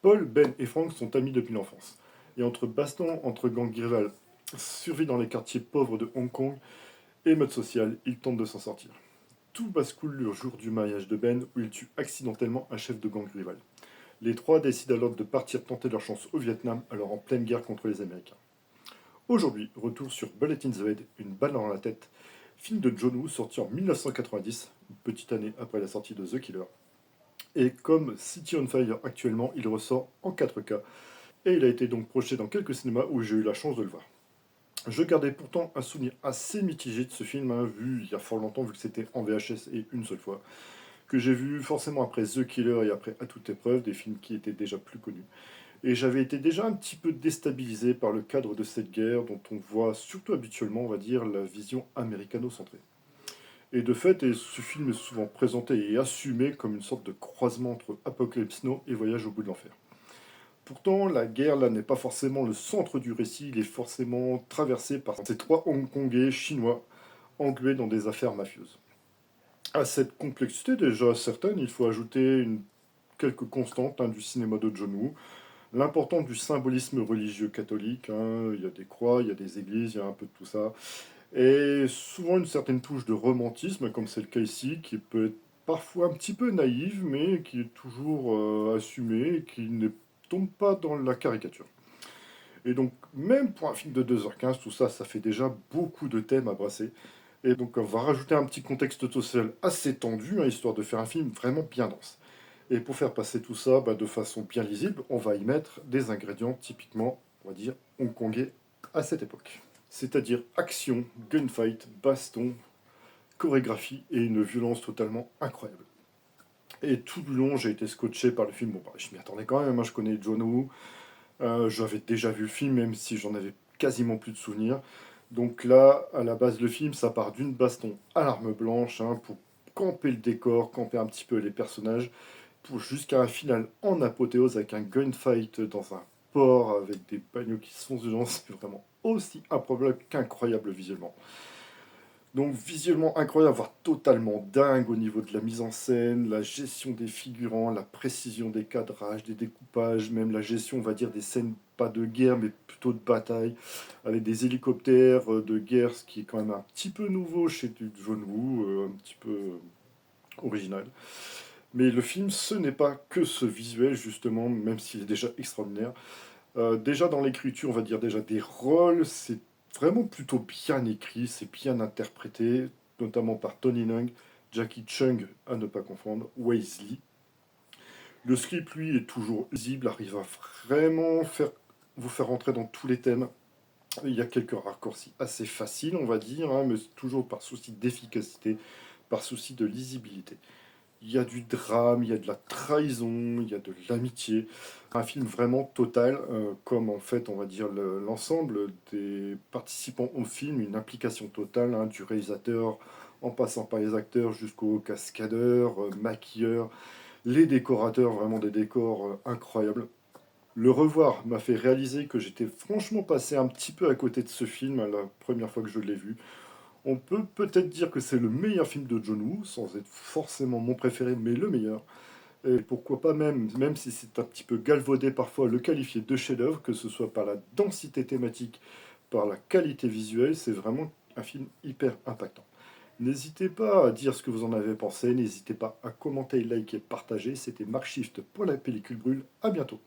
Paul, Ben et Frank sont amis depuis l'enfance. Et entre bastons, entre gangs rivales, survie dans les quartiers pauvres de Hong Kong et mode social, ils tentent de s'en sortir. Tout bascule le jour du mariage de Ben où il tue accidentellement un chef de gang rival. Les trois décident alors de partir tenter leur chance au Vietnam, alors en pleine guerre contre les Américains. Aujourd'hui, retour sur Bullet in the Head, une balle dans la tête, film de John Woo sorti en 1990, une petite année après la sortie de The Killer. Et comme City on Fire actuellement, il ressort en 4K, et il a été donc projeté dans quelques cinémas où j'ai eu la chance de le voir. Je gardais pourtant un souvenir assez mitigé de ce film, hein, vu il y a fort longtemps, vu que c'était en VHS et une seule fois, que j'ai vu forcément après The Killer et après À toute épreuve, des films qui étaient déjà plus connus. Et j'avais été déjà un petit peu déstabilisé par le cadre de cette guerre dont on voit surtout habituellement, on va dire, la vision américano-centrée. Et de fait, ce film est souvent présenté et assumé comme une sorte de croisement entre Apocalypse Now et Voyage au bout de l'enfer. Pourtant, la guerre, là, n'est pas forcément le centre du récit, il est forcément traversé par ces trois Hongkongais chinois englués dans des affaires mafieuses. À cette complexité déjà certaine, il faut ajouter quelques constantes, hein, du cinéma de John Woo, l'importance du symbolisme religieux catholique, hein, il y a des croix, il y a des églises, il y a un peu de tout ça, et souvent une certaine touche de romantisme, comme c'est le cas ici, qui peut être parfois un petit peu naïve, mais qui est toujours assumée, et qui ne tombe pas dans la caricature. Et donc, même pour un film de 2h15, tout ça, ça fait déjà beaucoup de thèmes à brasser. Et donc, on va rajouter un petit contexte social assez tendu, hein, histoire de faire un film vraiment bien dense. Et pour faire passer tout ça bah, de façon bien lisible, on va y mettre des ingrédients typiquement, on va dire, hongkongais à cette époque. C'est-à-dire action, gunfight, baston, chorégraphie et une violence totalement incroyable. Et tout du long, j'ai été scotché par le film. Bon, bah, je m'y attendais quand même, hein, je connais John Woo, j'avais déjà vu le film, même si j'en avais quasiment plus de souvenirs. Donc là, à la base, le film, ça part d'une baston à l'arme blanche, hein, pour camper le décor, camper un petit peu les personnages, pour jusqu'à un final en apothéose avec un gunfight dans un port avec des bagnoles qui se foncent dedans. C'est vraiment aussi improbable qu'incroyable visuellement. Donc visuellement incroyable, voire totalement dingue au niveau de la mise en scène, la gestion des figurants, la précision des cadrages, des découpages, même la gestion, on va dire, des scènes pas de guerre, mais plutôt de bataille, avec des hélicoptères de guerre, ce qui est quand même un petit peu nouveau chez du John Woo, un petit peu original. Mais le film, ce n'est pas que ce visuel, justement, même s'il est déjà extraordinaire. Déjà dans l'écriture, on va dire déjà des rôles, c'est vraiment plutôt bien écrit, c'est bien interprété, notamment par Tony Leung, Jackie Chung, à ne pas confondre, Weasley. Le script, lui, est toujours lisible, arrive à vraiment vous faire entrer dans tous les thèmes. Il y a quelques raccourcis assez faciles, on va dire, hein, mais toujours par souci d'efficacité, par souci de lisibilité. Il y a du drame, il y a de la trahison, il y a de l'amitié. Un film vraiment total, comme en fait, on va dire, l'ensemble des participants au film, une implication totale, hein, du réalisateur en passant par les acteurs jusqu'aux cascadeurs, maquilleurs, les décorateurs, vraiment des décors incroyables. Le revoir m'a fait réaliser que j'étais franchement passé un petit peu à côté de ce film la première fois que je l'ai vu. On peut peut-être dire que c'est le meilleur film de John Woo, sans être forcément mon préféré, mais le meilleur. Et pourquoi pas même si c'est un petit peu galvaudé parfois, le qualifier de chef-d'œuvre, que ce soit par la densité thématique, par la qualité visuelle, c'est vraiment un film hyper impactant. N'hésitez pas à dire ce que vous en avez pensé, n'hésitez pas à commenter, liker, partager. C'était Mark Shift pour la pellicule brûle. À bientôt.